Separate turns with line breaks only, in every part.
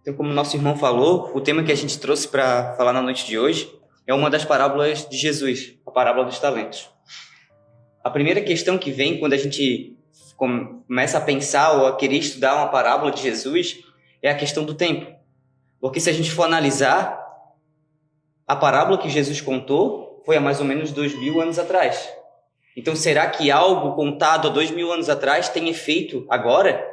Então, como nosso irmão falou, o tema que a gente trouxe para falar na noite de hoje é uma das parábolas de Jesus, a parábola dos talentos. A primeira questão que vem quando a gente começa a pensar ou a querer estudar uma parábola de Jesus é a questão do tempo. Porque se a gente for analisar, a parábola que Jesus contou foi há mais ou menos 2000 anos atrás. Então, será que algo contado há 2000 anos atrás tem efeito agora?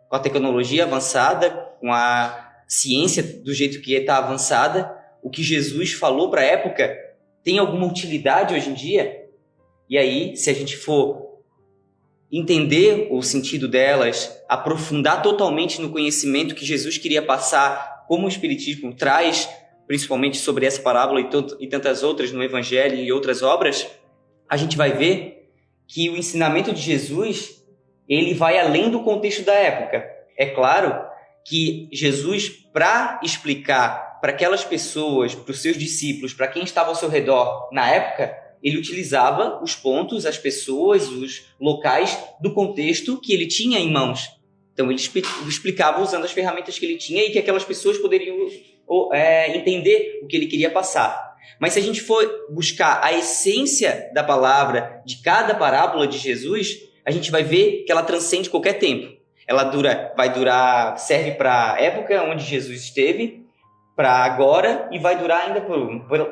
Com a tecnologia avançada, com a ciência do jeito que está avançada, o que Jesus falou para a época tem alguma utilidade hoje em dia? E aí, se a gente for entender o sentido delas, aprofundar totalmente no conhecimento que Jesus queria passar, como o Espiritismo traz, principalmente sobre essa parábola e tantas outras no Evangelho e outras obras, a gente vai ver que o ensinamento de Jesus, ele vai além do contexto da época. É claro que Jesus, para explicar para aquelas pessoas, para os seus discípulos, para quem estava ao seu redor na época, ele utilizava os pontos, as pessoas, os locais do contexto que ele tinha em mãos. Então, ele explicava usando as ferramentas que ele tinha e que aquelas pessoas poderiam entender o que ele queria passar. Mas se a gente for buscar a essência da palavra de cada parábola de Jesus, a gente vai ver que ela transcende qualquer tempo. Ela serve para a época onde Jesus esteve, para agora e vai durar ainda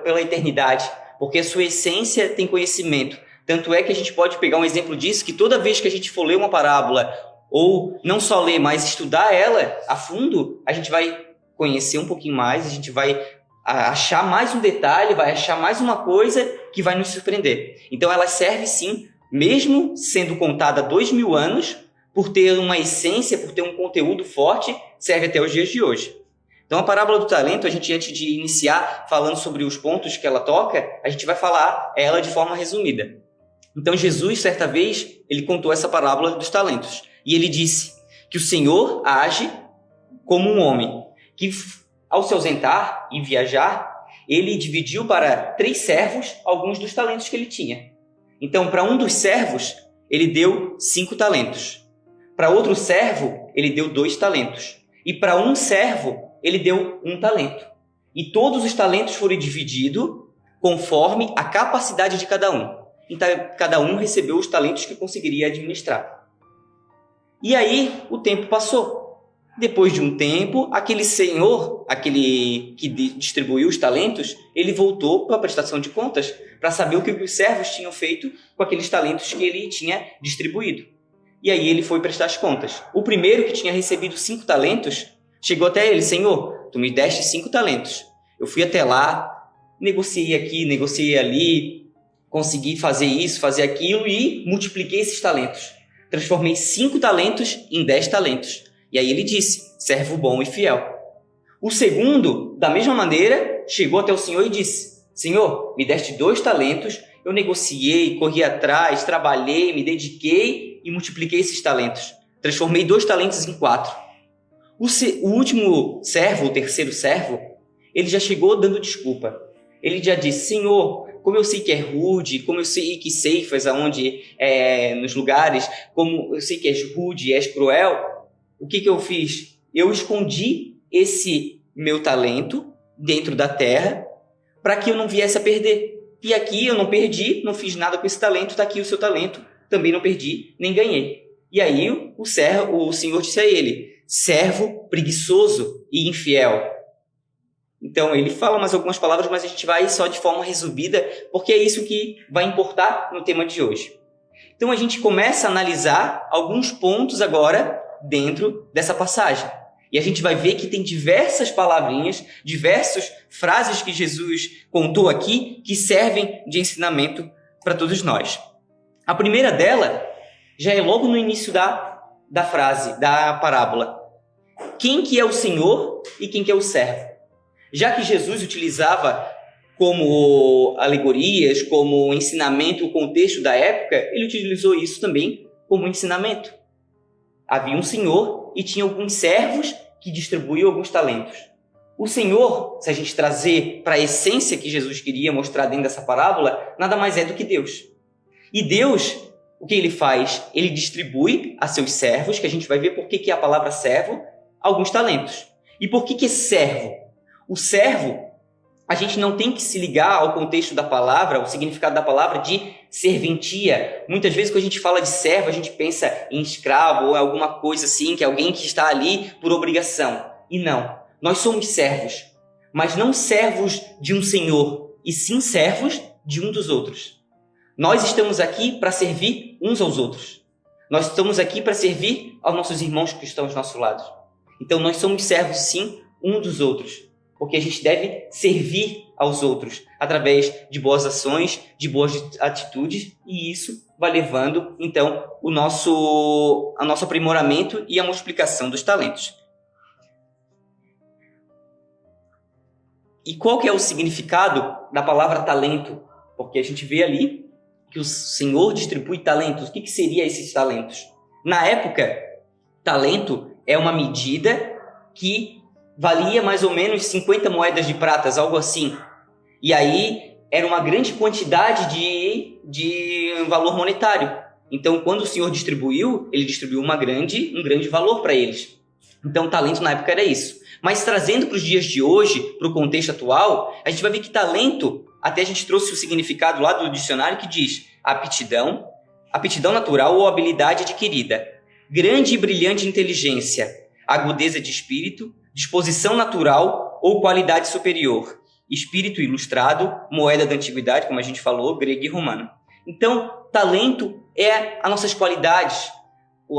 pela eternidade, porque a sua essência tem conhecimento. Tanto é que a gente pode pegar um exemplo disso, que toda vez que a gente for ler uma parábola, ou não só ler, mas estudar ela a fundo, a gente vai conhecer um pouquinho mais, a gente vai achar mais um detalhe, vai achar mais uma coisa que vai nos surpreender. Então ela serve sim, mesmo sendo contada há 2000 anos, por ter uma essência, por ter um conteúdo forte, serve até os dias de hoje. Então a parábola do talento, a gente antes de iniciar falando sobre os pontos que ela toca, a gente vai falar ela de forma resumida. Então Jesus, certa vez, ele contou essa parábola dos talentos. E ele disse que o Senhor age como um homem, que ao se ausentar e viajar, ele dividiu para 3 servos alguns dos talentos que ele tinha. Então, para um dos servos, ele deu 5 talentos. Para outro servo, ele deu 2 talentos. E para um servo, ele deu 1 talento. E todos os talentos foram divididos conforme a capacidade de cada um. Então, cada um recebeu os talentos que conseguiria administrar. E aí, o tempo passou. Depois de um tempo, aquele senhor, aquele que distribuiu os talentos, ele voltou para a prestação de contas para saber o que os servos tinham feito com aqueles talentos que ele tinha distribuído. E aí ele foi prestar as contas. O primeiro, que tinha recebido 5 talentos, chegou até ele: Senhor, tu me deste 5 talentos. Eu fui até lá, negociei aqui, negociei ali, consegui fazer isso, fazer aquilo e multipliquei esses talentos. Transformei 5 talentos em 10 talentos. E aí ele disse: servo bom e fiel. O segundo, da mesma maneira, chegou até o Senhor e disse: Senhor, me deste 2 talentos, eu negociei, corri atrás, trabalhei, me dediquei e multipliquei esses talentos. Transformei 2 talentos em 4. O último servo, o terceiro servo, ele já chegou dando desculpa. Ele já disse: Senhor, como eu sei que é rude, como eu sei que ceifas nos lugares, como eu sei que és rude e és cruel, o que eu fiz? Eu escondi esse meu talento dentro da terra para que eu não viesse a perder. E aqui eu não perdi, não fiz nada com esse talento, está aqui o seu talento, também não perdi, nem ganhei. E aí o Senhor disse a ele: servo preguiçoso e infiel. Então ele fala mais algumas palavras, mas a gente vai só de forma resumida, porque é isso que vai importar no tema de hoje. Então a gente começa a analisar alguns pontos agora dentro dessa passagem. E a gente vai ver que tem diversas palavrinhas, diversas frases que Jesus contou aqui que servem de ensinamento para todos nós. A primeira dela já é logo no início da frase, da parábola. Quem que é o Senhor e quem que é o servo? Já que Jesus utilizava como alegorias, como ensinamento, o contexto da época, ele utilizou isso também como ensinamento. Havia um senhor e tinha alguns servos que distribuíam alguns talentos. O Senhor, se a gente trazer para a essência que Jesus queria mostrar dentro dessa parábola, nada mais é do que Deus. E Deus, o que ele faz? Ele distribui a seus servos, que a gente vai ver por que é a palavra servo, alguns talentos. E por que é servo? O servo, a gente não tem que se ligar ao contexto da palavra, ao significado da palavra de serventia. Muitas vezes, quando a gente fala de servo, a gente pensa em escravo ou alguma coisa assim, que é alguém que está ali por obrigação. E não, nós somos servos, mas não servos de um senhor, e sim servos de um dos outros. Nós estamos aqui para servir uns aos outros. Nós estamos aqui para servir aos nossos irmãos que estão aos nossos lados. Então, nós somos servos, sim, uns dos outros, porque a gente deve servir aos outros através de boas ações, de boas atitudes, e isso vai levando, então, ao nosso aprimoramento e a multiplicação dos talentos. E qual que é o significado da palavra talento? Porque a gente vê ali que o Senhor distribui talentos. O que seria esses talentos? Na época, talento é uma medida que valia mais ou menos 50 moedas de prata, algo assim. E aí era uma grande quantidade de valor monetário. Então, quando o Senhor distribuiu, ele distribuiu um grande valor para eles. Então, talento na época era isso. Mas trazendo para os dias de hoje, para o contexto atual, a gente vai ver que talento, até a gente trouxe o significado lá do dicionário que diz aptidão natural ou habilidade adquirida, grande e brilhante inteligência, agudeza de espírito, disposição natural ou qualidade superior, espírito ilustrado, moeda da antiguidade, como a gente falou, grego e romano. Então, talento é as nossas qualidades,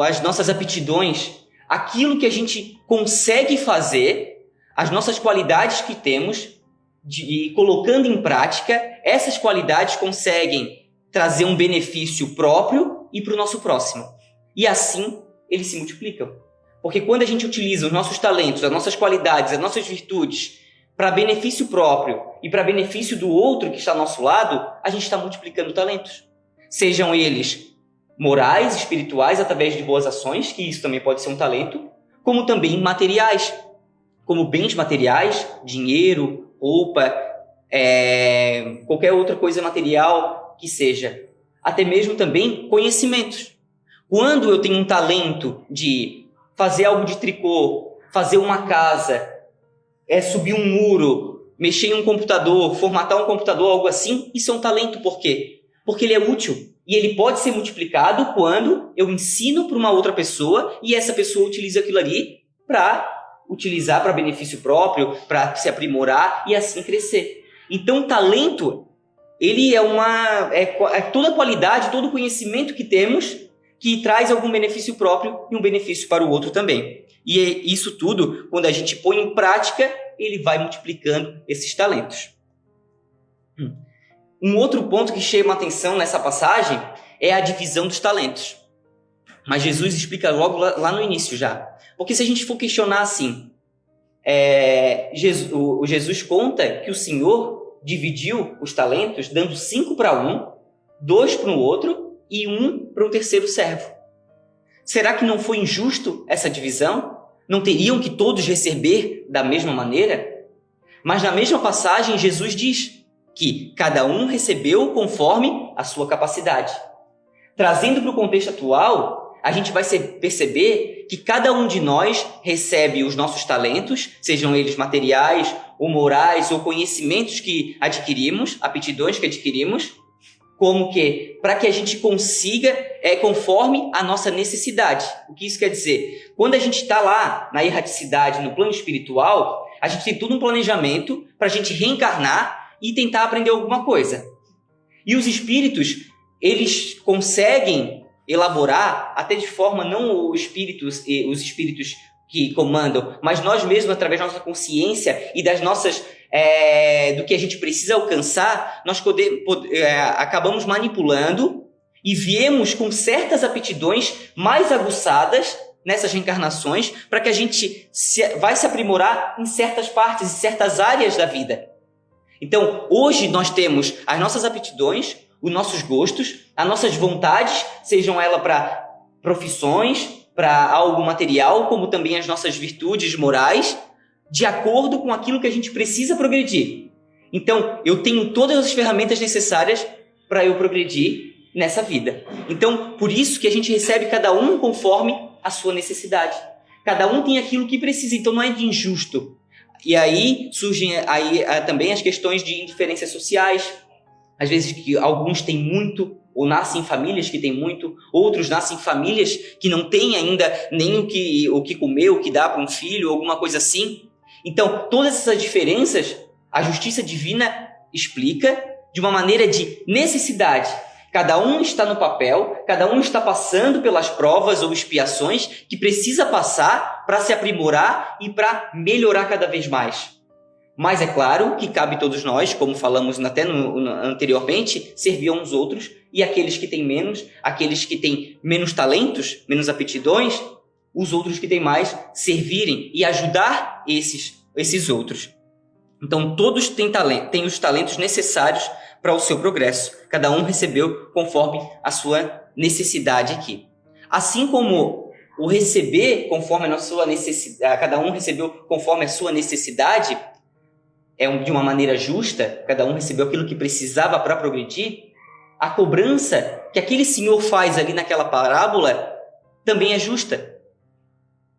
as nossas aptidões, aquilo que a gente consegue fazer, as nossas qualidades que temos, e colocando em prática, essas qualidades conseguem trazer um benefício próprio e para o nosso próximo. E assim, eles se multiplicam. Porque quando a gente utiliza os nossos talentos, as nossas qualidades, as nossas virtudes, para benefício próprio e para benefício do outro que está ao nosso lado, a gente está multiplicando talentos. Sejam eles morais, espirituais, através de boas ações, que isso também pode ser um talento, como também materiais, como bens materiais, dinheiro, roupa, qualquer outra coisa material que seja. Até mesmo também conhecimentos. Quando eu tenho um talento de fazer algo de tricô, fazer uma casa, subir um muro, mexer em um computador, formatar um computador, algo assim, isso é um talento. Por quê? Porque ele é útil. E ele pode ser multiplicado quando eu ensino para uma outra pessoa e essa pessoa utiliza aquilo ali para utilizar para benefício próprio, para se aprimorar e assim crescer. Então, o talento, ele é toda a qualidade, todo o conhecimento que temos que traz algum benefício próprio e um benefício para o outro também. E isso tudo, quando a gente põe em prática, ele vai multiplicando esses talentos. Um outro ponto que chama atenção nessa passagem é a divisão dos talentos. Mas Jesus explica logo lá no início já. Porque se a gente for questionar assim, Jesus conta que o Senhor dividiu os talentos, dando 5 para um, 2 para o outro e 1 para o terceiro servo. Será que não foi injusto essa divisão? Não teriam que todos receber da mesma maneira? Mas na mesma passagem, Jesus diz que cada um recebeu conforme a sua capacidade. Trazendo para o contexto atual, a gente vai perceber que cada um de nós recebe os nossos talentos, sejam eles materiais, ou morais, ou conhecimentos que adquirimos, aptidões que adquirimos, como que para que a gente consiga conforme a nossa necessidade. O que isso quer dizer? Quando a gente está lá na erraticidade, no plano espiritual, a gente tem todo um planejamento para a gente reencarnar e tentar aprender alguma coisa. E os espíritos, eles conseguem elaborar, até de forma não os espíritos que comandam, mas nós mesmos, através da nossa consciência e das nossas do que a gente precisa alcançar, nós acabamos manipulando e viemos com certas aptidões mais aguçadas nessas reencarnações para que a gente vai se aprimorar em certas partes, em certas áreas da vida. Então, hoje nós temos as nossas aptidões, os nossos gostos, as nossas vontades, sejam elas para profissões, para algo material, como também as nossas virtudes morais, de acordo com aquilo que a gente precisa progredir. Então, eu tenho todas as ferramentas necessárias para eu progredir nessa vida. Então, por isso que a gente recebe cada um conforme a sua necessidade. Cada um tem aquilo que precisa, então não é de injusto. E aí surgem também as questões de indiferenças sociais. Às vezes que alguns têm muito, ou nascem em famílias que têm muito, outros nascem em famílias que não têm ainda nem o que comer, o que dá para um filho, alguma coisa assim. Então, todas essas diferenças, a justiça divina explica de uma maneira de necessidade. Cada um está no papel, cada um está passando pelas provas ou expiações que precisa passar para se aprimorar e para melhorar cada vez mais. Mas é claro que cabe a todos nós, como falamos até anteriormente, servir a uns outros, e aqueles que têm menos, aqueles que têm menos talentos, menos aptidões, os outros que têm mais, servirem e ajudar esses outros. Então todos têm os talentos necessários para o seu progresso. Cada um recebeu conforme a sua necessidade aqui. Assim como o receber conforme a sua necessidade, cada um recebeu conforme a sua necessidade, de uma maneira justa, cada um recebeu aquilo que precisava para progredir, a cobrança que aquele senhor faz ali naquela parábola também é justa.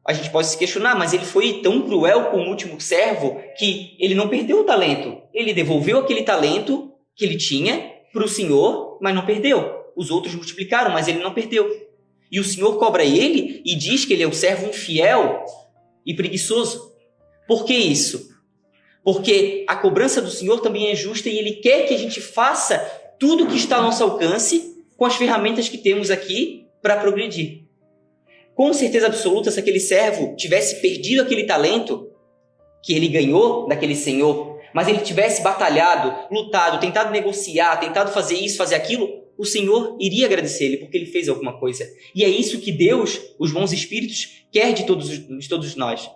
A gente pode se questionar, mas ele foi tão cruel com o último servo que ele não perdeu o talento. Ele devolveu aquele talento que ele tinha para o senhor, mas não perdeu. Os outros multiplicaram, mas ele não perdeu. E o senhor cobra ele e diz que ele é um servo infiel e preguiçoso. Por que isso? Porque a cobrança do Senhor também é justa e Ele quer que a gente faça tudo o que está ao nosso alcance com as ferramentas que temos aqui para progredir. Com certeza absoluta, se aquele servo tivesse perdido aquele talento que ele ganhou daquele senhor, mas ele tivesse batalhado, lutado, tentado negociar, tentado fazer isso, fazer aquilo, o Senhor iria agradecer ele porque ele fez alguma coisa. E é isso que Deus, os bons espíritos, quer de todos nós.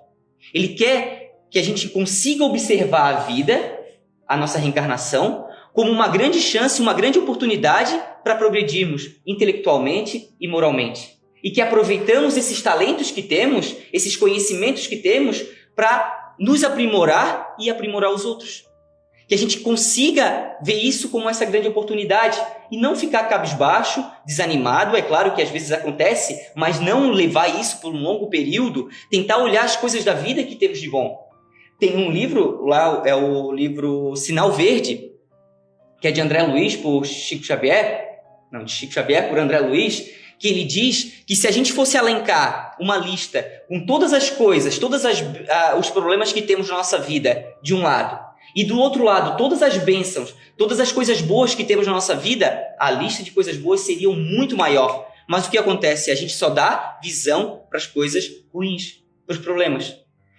Ele quer que a gente consiga observar a vida, a nossa reencarnação, como uma grande chance, uma grande oportunidade para progredirmos intelectualmente e moralmente. E que aproveitamos esses talentos que temos, esses conhecimentos que temos, para nos aprimorar e aprimorar os outros. Que a gente consiga ver isso como essa grande oportunidade e não ficar cabisbaixo, desanimado. É claro que às vezes acontece, mas não levar isso por um longo período, tentar olhar as coisas da vida que temos de bom. Tem um livro lá, é o livro Sinal Verde, que é de André Luiz por Chico Xavier, não, de Chico Xavier por André Luiz, que ele diz que se a gente fosse elencar uma lista com todas as coisas, os problemas que temos na nossa vida, de um lado, e do outro lado, todas as bênçãos, todas as coisas boas que temos na nossa vida, a lista de coisas boas seria muito maior. Mas o que acontece? A gente só dá visão para as coisas ruins, para os problemas.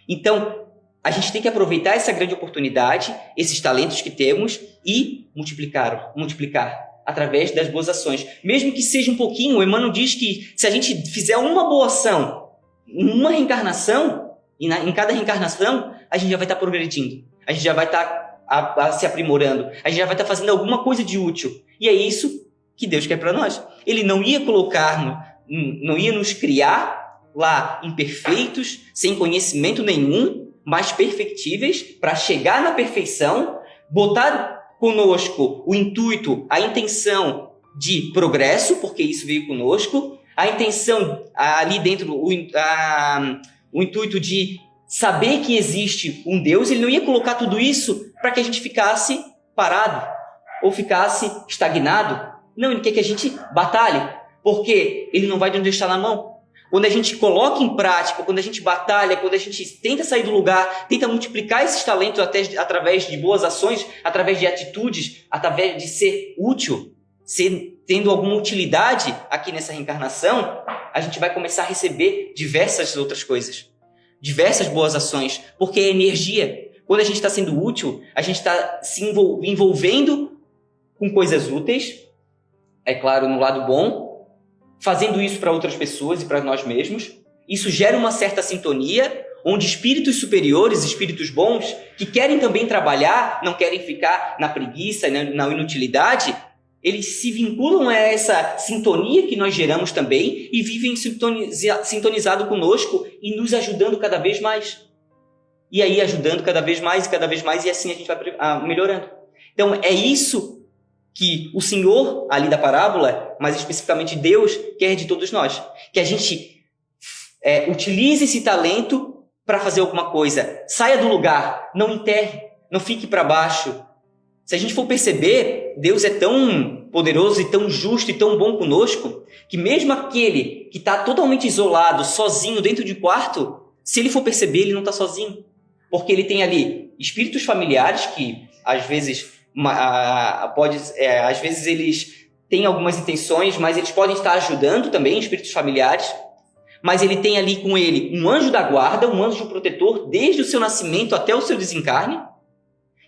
Então, a gente tem que aproveitar essa grande oportunidade, esses talentos que temos e multiplicar através das boas ações. Mesmo que seja um pouquinho, o Emmanuel diz que se a gente fizer uma boa ação, uma reencarnação, e em cada reencarnação, a gente já vai estar progredindo. A gente já vai estar se aprimorando. A gente já vai estar fazendo alguma coisa de útil. E é isso que Deus quer para nós. Ele não ia não ia nos criar lá imperfeitos, sem conhecimento nenhum, mas perfectíveis, para chegar na perfeição, botar conosco o intuito, a intenção de progresso, porque isso veio conosco, a intenção ali dentro, o intuito de saber que existe um Deus. Ele não ia colocar tudo isso para que a gente ficasse parado ou ficasse estagnado. Não, ele quer que a gente batalhe, porque ele não vai nos deixar na mão. Quando a gente coloca em prática, quando a gente batalha, quando a gente tenta sair do lugar, tenta multiplicar esses talentos através de boas ações, através de atitudes, através de ser útil, tendo alguma utilidade aqui nessa reencarnação, a gente vai começar a receber diversas outras coisas, diversas boas ações, porque é energia. Quando a gente está sendo útil, a gente está se envolvendo com coisas úteis, é claro, no lado bom, fazendo isso para outras pessoas e para nós mesmos. Isso gera uma certa sintonia, onde espíritos superiores, espíritos bons, que querem também trabalhar, não querem ficar na preguiça, na inutilidade, eles se vinculam a essa sintonia que nós geramos também e vivem sintonizado conosco e nos ajudando cada vez mais. E aí ajudando cada vez mais, e assim a gente vai melhorando. Então é isso que o Senhor, ali da parábola, mais especificamente Deus, quer de todos nós. Que a gente Utilize esse talento para fazer alguma coisa. Saia do lugar, não enterre, não fique para baixo. Se a gente for perceber, Deus é tão poderoso e tão justo e tão bom conosco, que mesmo aquele que está totalmente isolado, sozinho, dentro de um quarto, se ele for perceber, ele não está sozinho. Porque ele tem ali espíritos familiares que, às vezes, às vezes eles têm algumas intenções, mas eles podem estar ajudando também, espíritos familiares. Mas ele tem ali com ele um anjo da guarda, um anjo protetor, desde o seu nascimento até o seu desencarne.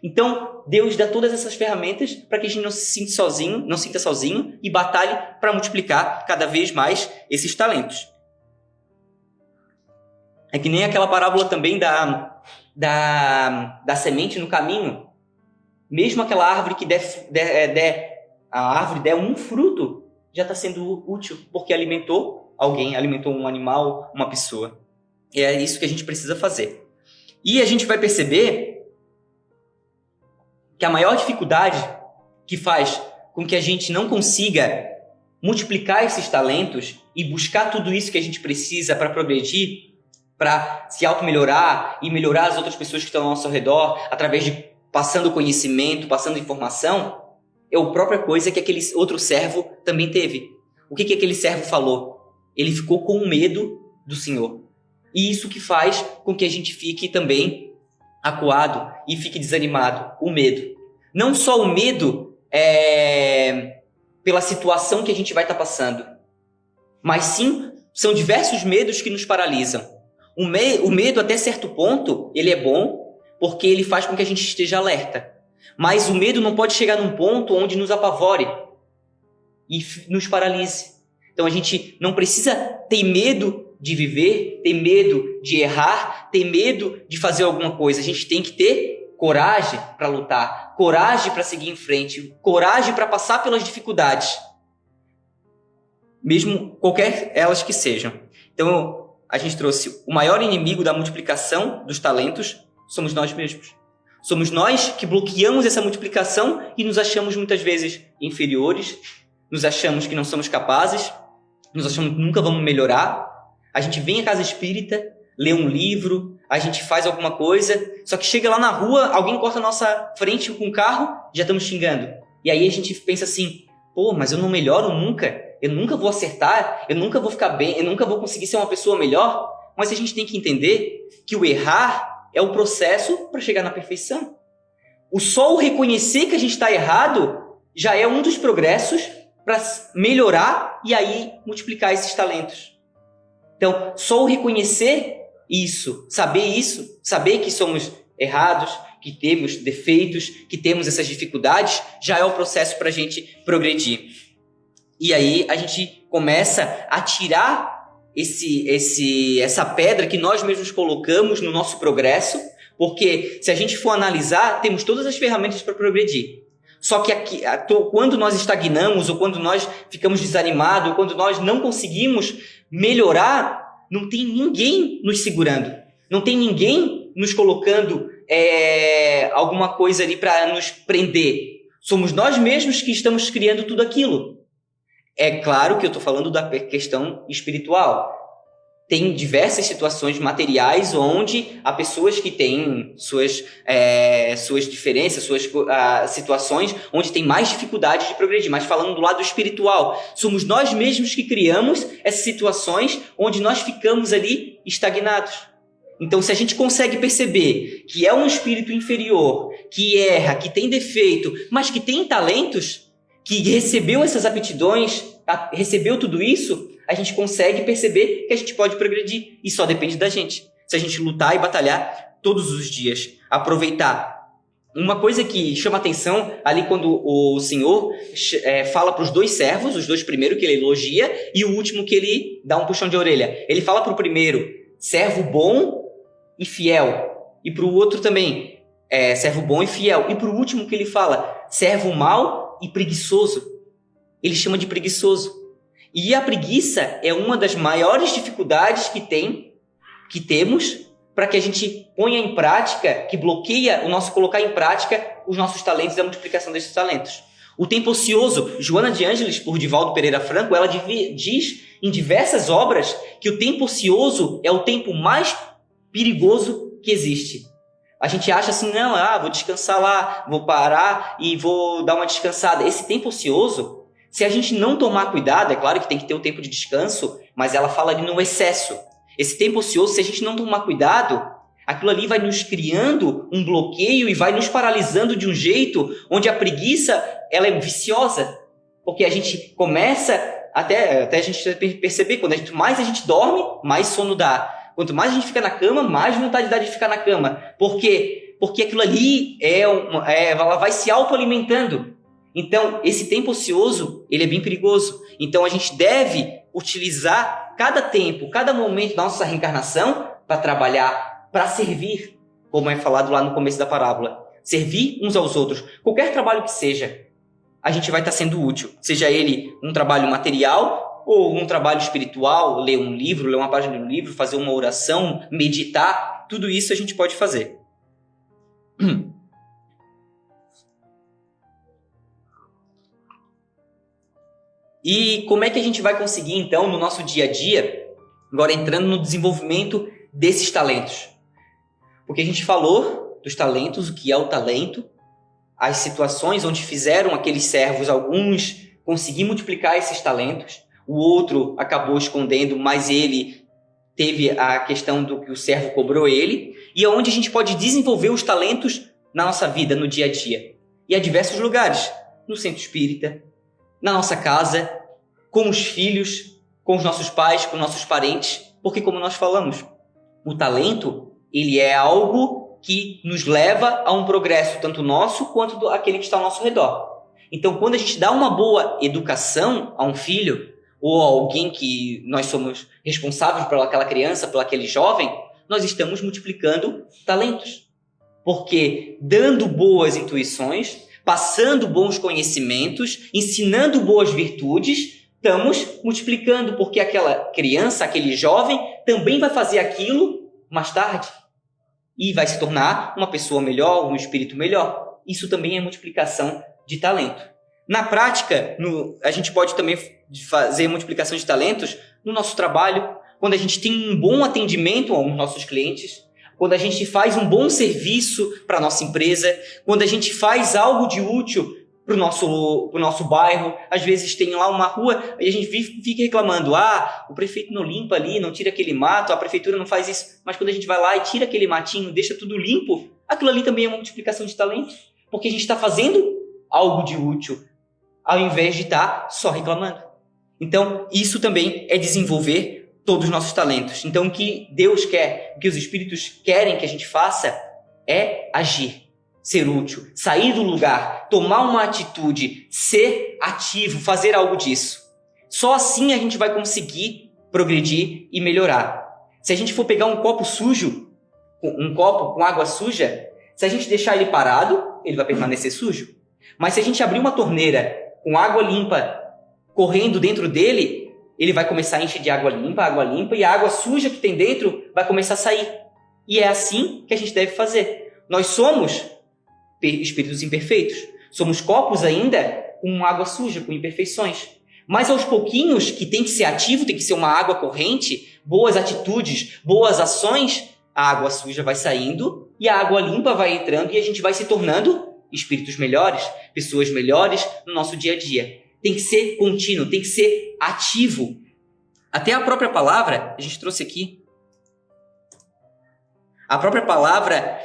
Então, Deus dá todas essas ferramentas para que a gente não se sinta sozinho e batalhe para multiplicar cada vez mais esses talentos. É que nem aquela parábola também da semente no caminho. Mesmo aquela árvore que a árvore der um fruto, já está sendo útil, porque alimentou alguém, alimentou um animal, uma pessoa. E é isso que a gente precisa fazer. E a gente vai perceber que a maior dificuldade que faz com que a gente não consiga multiplicar esses talentos e buscar tudo isso que a gente precisa para progredir, para se auto-melhorar e melhorar as outras pessoas que estão ao nosso redor, através de passando conhecimento, passando informação, é a própria coisa que aquele outro servo também teve. O que aquele servo falou? Ele ficou com medo do Senhor. E isso que faz com que a gente fique também acuado e fique desanimado, o medo. Não só o medo pela situação que a gente vai estar passando, mas sim, são diversos medos que nos paralisam. O medo, até certo ponto, ele é bom, porque ele faz com que a gente esteja alerta. Mas o medo não pode chegar num ponto onde nos apavore e nos paralise. Então a gente não precisa ter medo de viver, ter medo de errar, ter medo de fazer alguma coisa. A gente tem que ter coragem para lutar, coragem para seguir em frente, coragem para passar pelas dificuldades, mesmo qualquer elas que sejam. Então a gente trouxe o maior inimigo da multiplicação dos talentos somos nós mesmos. Somos nós que bloqueamos essa multiplicação e nos achamos muitas vezes inferiores, nos achamos que não somos capazes, nos achamos que nunca vamos melhorar. A gente vem à casa espírita, lê um livro, a gente faz alguma coisa, só que chega lá na rua, alguém corta a nossa frente com o carro, já estamos xingando. E aí a gente pensa assim, mas eu não melhoro nunca, eu nunca vou acertar, eu nunca vou ficar bem, eu nunca vou conseguir ser uma pessoa melhor. Mas a gente tem que entender que o errar é o processo para chegar na perfeição. Só o reconhecer que a gente está errado já é um dos progressos para melhorar e aí multiplicar esses talentos. Então, só o reconhecer isso, saber que somos errados, que temos defeitos, que temos essas dificuldades, já é o processo para a gente progredir. E aí a gente começa a tirar essa pedra que nós mesmos colocamos no nosso progresso, porque se a gente for analisar, temos todas as ferramentas para progredir. Só que quando nós estagnamos, ou quando nós ficamos desanimados, ou quando nós não conseguimos melhorar, não tem ninguém nos segurando. Não tem ninguém nos colocando alguma coisa ali para nos prender. Somos nós mesmos que estamos criando tudo aquilo. É claro que eu estou falando da questão espiritual. Tem diversas situações materiais onde há pessoas que têm suas diferenças, suas situações onde tem mais dificuldade de progredir. Mas falando do lado espiritual, somos nós mesmos que criamos essas situações onde nós ficamos ali estagnados. Então, se a gente consegue perceber que é um espírito inferior, que erra, que tem defeito, mas que tem talentos, que recebeu essas aptidões, recebeu tudo isso, a gente consegue perceber que a gente pode progredir. E só depende da gente. Se a gente lutar e batalhar todos os dias, aproveitar. Uma coisa que chama atenção ali quando o Senhor fala para os dois servos, os dois primeiros que ele elogia e o último que ele dá um puxão de orelha. Ele fala para o primeiro, servo bom e fiel. E para o outro também, servo bom e fiel. E para o último que ele fala, servo mau e preguiçoso. Ele chama de preguiçoso. E a preguiça é uma das maiores dificuldades que temos para que a gente ponha em prática, que bloqueia o nosso colocar em prática os nossos talentos e a multiplicação desses talentos. O tempo ocioso, Joana de Ângeles, por Divaldo Pereira Franco, ela diz em diversas obras que o tempo ocioso é o tempo mais perigoso que existe. A gente acha assim, não, vou descansar lá, vou parar e vou dar uma descansada. Esse tempo ocioso, se a gente não tomar cuidado, é claro que tem que ter o tempo de descanso, mas ela fala ali no excesso. Esse tempo ocioso, se a gente não tomar cuidado, aquilo ali vai nos criando um bloqueio e vai nos paralisando de um jeito onde a preguiça ela é viciosa. Porque a gente começa, até a gente perceber, mais a gente dorme, mais sono dá. Quanto mais a gente fica na cama, mais vontade dá de ficar na cama. Por quê? Porque aquilo ali ela vai se autoalimentando. Então, esse tempo ocioso, ele é bem perigoso. Então, a gente deve utilizar cada tempo, cada momento da nossa reencarnação para trabalhar, para servir, como é falado lá no começo da parábola. Servir uns aos outros. Qualquer trabalho que seja, a gente vai estar sendo útil. Seja ele um trabalho material ou um trabalho espiritual, ler um livro, ler uma página de um livro, fazer uma oração, meditar, tudo isso a gente pode fazer. E como é que a gente vai conseguir, então, no nosso dia a dia, agora entrando no desenvolvimento desses talentos? Porque a gente falou dos talentos, o que é o talento, as situações onde fizeram aqueles servos, alguns conseguiram multiplicar esses talentos, o outro acabou escondendo, mas ele teve a questão do que o servo cobrou ele, e onde a gente pode desenvolver os talentos na nossa vida, no dia a dia. E há diversos lugares, no centro espírita, na nossa casa, com os filhos, com os nossos pais, com nossos parentes, porque como nós falamos, o talento, ele é algo que nos leva a um progresso, tanto nosso quanto aquele que está ao nosso redor. Então, quando a gente dá uma boa educação a um filho, ou a alguém que nós somos responsáveis por aquela criança, por aquele jovem, nós estamos multiplicando talentos. Porque dando boas intuições, passando bons conhecimentos, ensinando boas virtudes, estamos multiplicando, porque aquela criança, aquele jovem, também vai fazer aquilo mais tarde. E vai se tornar uma pessoa melhor, um espírito melhor. Isso também é multiplicação de talento. Na prática, a gente pode também fazer multiplicação de talentos no nosso trabalho, quando a gente tem um bom atendimento aos nossos clientes, quando a gente faz um bom serviço para a nossa empresa, quando a gente faz algo de útil para o nosso bairro. Às vezes tem lá uma rua e a gente fica reclamando, o prefeito não limpa ali, não tira aquele mato, a prefeitura não faz isso. Mas quando a gente vai lá e tira aquele matinho, deixa tudo limpo, aquilo ali também é uma multiplicação de talentos, porque a gente está fazendo algo de útil, ao invés de estar só reclamando. Então, isso também é desenvolver todos os nossos talentos. Então, o que Deus quer, o que os Espíritos querem que a gente faça é agir, ser útil, sair do lugar, tomar uma atitude, ser ativo, fazer algo disso. Só assim a gente vai conseguir progredir e melhorar. Se a gente for pegar um copo sujo, um copo com água suja, se a gente deixar ele parado, ele vai permanecer sujo. Mas se a gente abrir uma torneira com água limpa correndo dentro dele, ele vai começar a encher de água limpa, e a água suja que tem dentro vai começar a sair. E é assim que a gente deve fazer. Nós somos espíritos imperfeitos. Somos copos ainda com água suja, com imperfeições. Mas aos pouquinhos, que tem que ser ativo, tem que ser uma água corrente, boas atitudes, boas ações, a água suja vai saindo e a água limpa vai entrando e a gente vai se tornando espíritos melhores, pessoas melhores no nosso dia a dia. Tem que ser contínuo, tem que ser ativo. Até a própria palavra, a gente trouxe aqui, a própria palavra,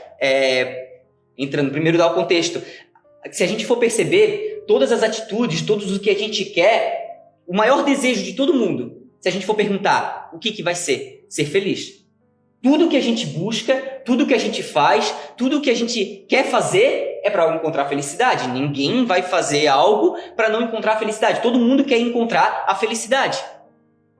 entrando primeiro dá o contexto. Se a gente for perceber, todas as atitudes, todos o que a gente quer, o maior desejo de todo mundo, se a gente for perguntar, o que vai ser? Ser feliz. Tudo que a gente busca, tudo que a gente faz, tudo que a gente quer fazer é para encontrar felicidade. Ninguém vai fazer algo para não encontrar felicidade. Todo mundo quer encontrar a felicidade.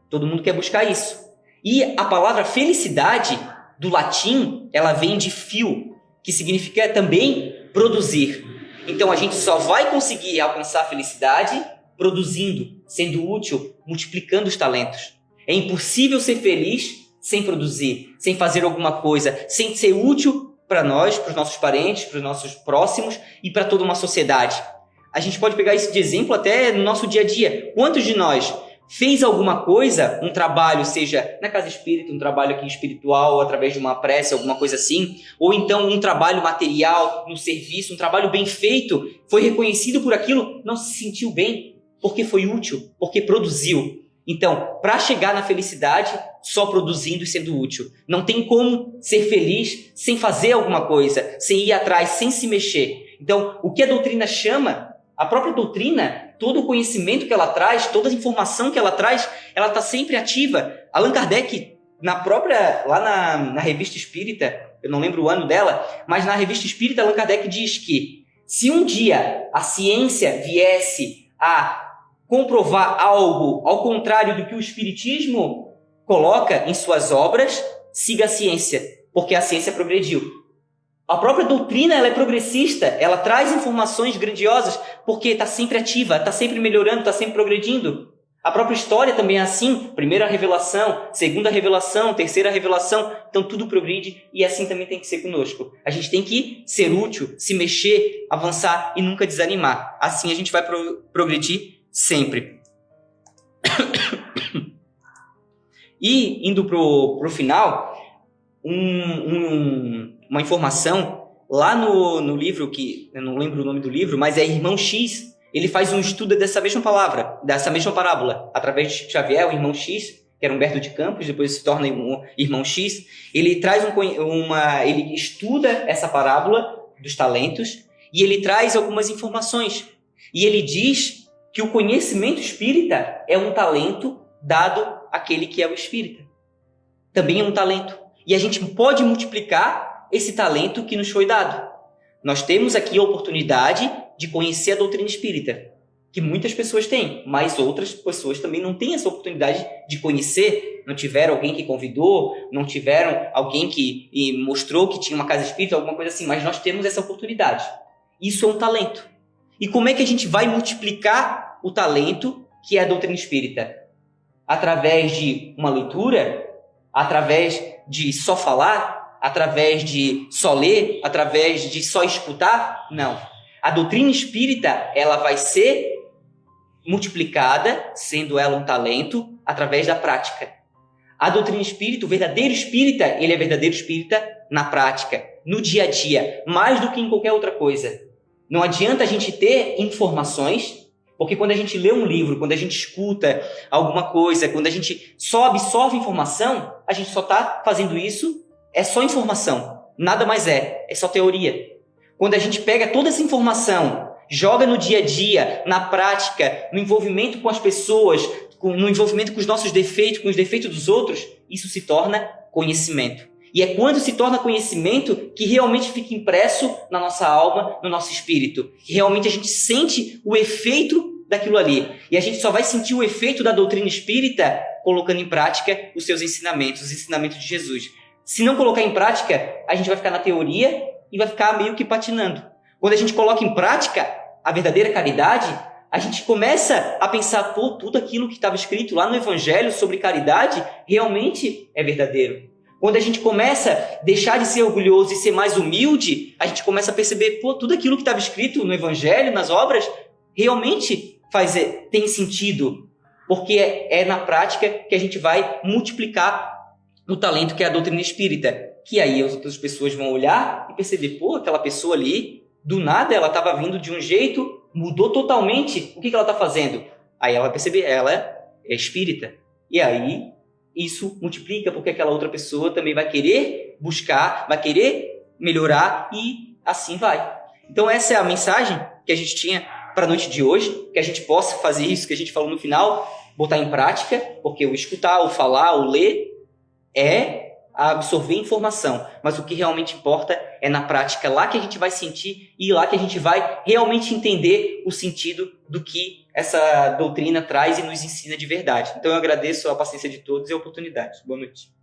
Todo mundo quer buscar isso. E a palavra felicidade, do latim, ela vem de fio, que significa também produzir. Então a gente só vai conseguir alcançar a felicidade produzindo, sendo útil, multiplicando os talentos. É impossível ser feliz sem produzir, sem fazer alguma coisa, sem ser útil para nós, para os nossos parentes, para os nossos próximos e para toda uma sociedade. A gente pode pegar isso de exemplo até no nosso dia a dia. Quantos de nós fez alguma coisa, um trabalho, seja na casa espírita, um trabalho aqui espiritual, através de uma prece, alguma coisa assim, ou então um trabalho material, no serviço, um trabalho bem feito, foi reconhecido por aquilo, não se sentiu bem, porque foi útil, porque produziu. Então, para chegar na felicidade, só produzindo e sendo útil. Não tem como ser feliz sem fazer alguma coisa, sem ir atrás, sem se mexer. Então, o que a doutrina chama, a própria doutrina, todo o conhecimento que ela traz, toda a informação que ela traz, ela está sempre ativa. Allan Kardec, lá na Revista Espírita, eu não lembro o ano dela, mas na Revista Espírita, Allan Kardec diz que se um dia a ciência viesse a comprovar algo ao contrário do que o Espiritismo coloca em suas obras, siga a ciência, porque a ciência progrediu. A própria doutrina ela é progressista, ela traz informações grandiosas, porque está sempre ativa, está sempre melhorando, está sempre progredindo. A própria história também é assim, primeira revelação, segunda revelação, terceira revelação, então tudo progride e assim também tem que ser conosco. A gente tem que ser útil, se mexer, avançar e nunca desanimar. Assim a gente vai progredir sempre. E indo pro final, uma informação lá no livro, que eu não lembro o nome do livro, mas é Irmão X, ele faz um estudo dessa mesma palavra, dessa mesma parábola, através de Xavier, o Irmão X, que era Humberto de Campos, depois se torna um Irmão X, ele traz ele estuda essa parábola dos talentos e ele traz algumas informações. E ele diz que o conhecimento espírita é um talento dado àquele que é o espírita. Também é um talento. E a gente pode multiplicar esse talento que nos foi dado. Nós temos aqui a oportunidade de conhecer a doutrina espírita, que muitas pessoas têm, mas outras pessoas também não têm essa oportunidade de conhecer, não tiveram alguém que convidou, não tiveram alguém que mostrou que tinha uma casa espírita, alguma coisa assim, mas nós temos essa oportunidade. Isso é um talento. E como é que a gente vai multiplicar o talento que é a doutrina espírita? Através de uma leitura, através de só falar, através de só ler, através de só escutar? Não. A doutrina espírita, ela vai ser multiplicada, sendo ela um talento, através da prática. A doutrina espírita, o verdadeiro espírita, ele é verdadeiro espírita na prática, no dia a dia, mais do que em qualquer outra coisa. Não adianta a gente ter informações, porque quando a gente lê um livro, quando a gente escuta alguma coisa, quando a gente só absorve informação, a gente só está fazendo isso, é só informação, nada mais é só teoria. Quando a gente pega toda essa informação, joga no dia a dia, na prática, no envolvimento com as pessoas, no envolvimento com os nossos defeitos, com os defeitos dos outros, isso se torna conhecimento. E é quando se torna conhecimento que realmente fica impresso na nossa alma, no nosso espírito. Que realmente a gente sente o efeito daquilo ali. E a gente só vai sentir o efeito da doutrina espírita colocando em prática os seus ensinamentos, os ensinamentos de Jesus. Se não colocar em prática, a gente vai ficar na teoria e vai ficar meio que patinando. Quando a gente coloca em prática a verdadeira caridade, a gente começa a pensar, tudo aquilo que estava escrito lá no Evangelho sobre caridade realmente é verdadeiro. Quando a gente começa a deixar de ser orgulhoso e ser mais humilde, a gente começa a perceber, tudo aquilo que estava escrito no Evangelho, nas obras, realmente tem sentido. Porque é na prática que a gente vai multiplicar o talento que é a doutrina espírita. Que aí as outras pessoas vão olhar e perceber, aquela pessoa ali, do nada ela estava vindo de um jeito, mudou totalmente, o que ela está fazendo? Aí ela vai perceber, ela é espírita. E aí isso multiplica, porque aquela outra pessoa também vai querer buscar, vai querer melhorar e assim vai. Então essa é a mensagem que a gente tinha para a noite de hoje, que a gente possa fazer isso que a gente falou no final, botar em prática, porque o escutar, o falar, o ler é absorver informação, mas o que realmente importa é na prática, lá que a gente vai sentir e lá que a gente vai realmente entender o sentido do que essa doutrina traz e nos ensina de verdade. Então eu agradeço a paciência de todos e a oportunidade. Boa noite.